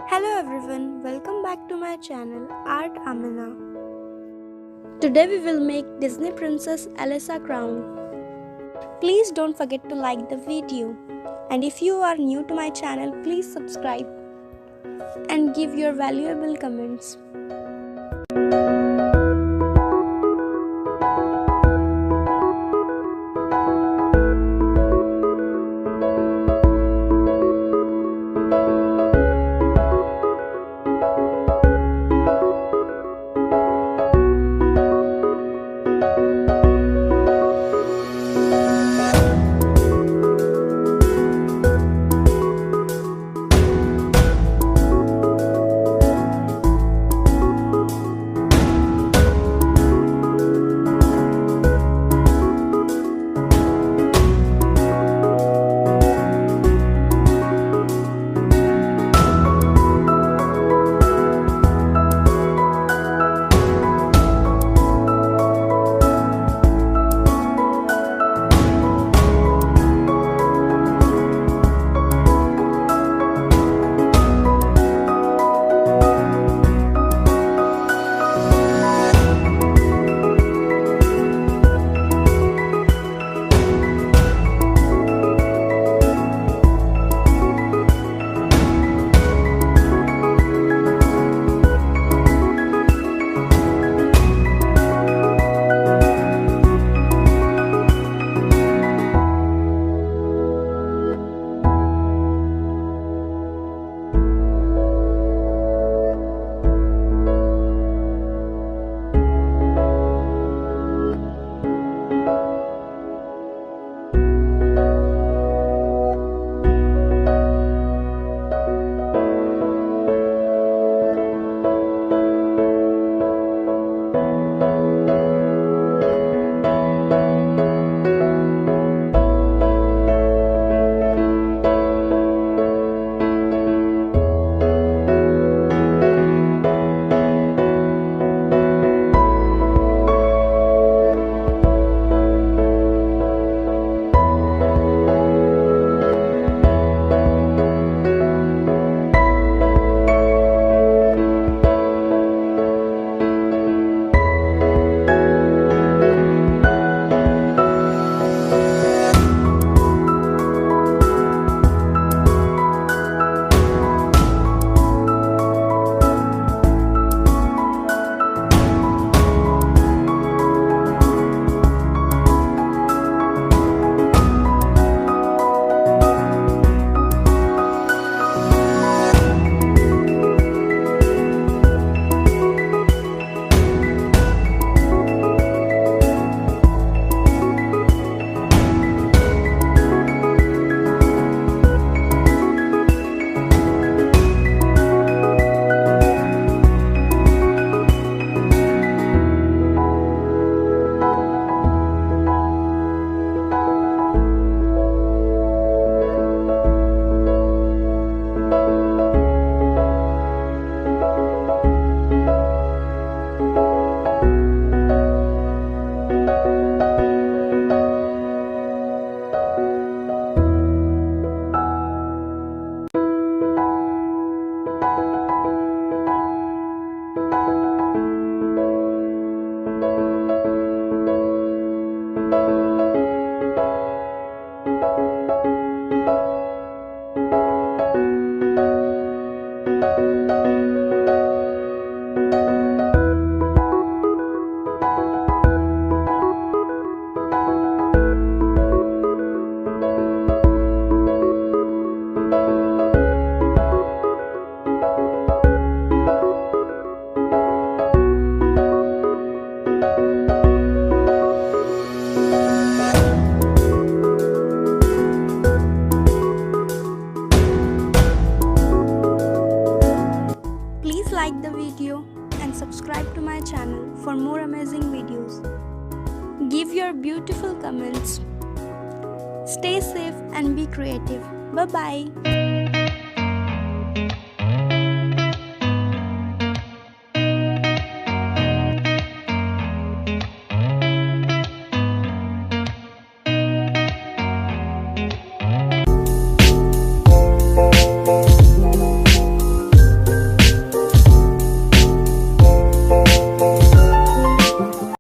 Hello everyone, welcome back to my channel artaamena. Today we will make Disney Princess ELSA crown. Please don't forget to like the video. And if you are new to my channel, please subscribe and give your valuable comments. Please like the video and subscribe to my channel for more amazing videos. Give your beautiful comments. Stay safe and be creative. Bye bye.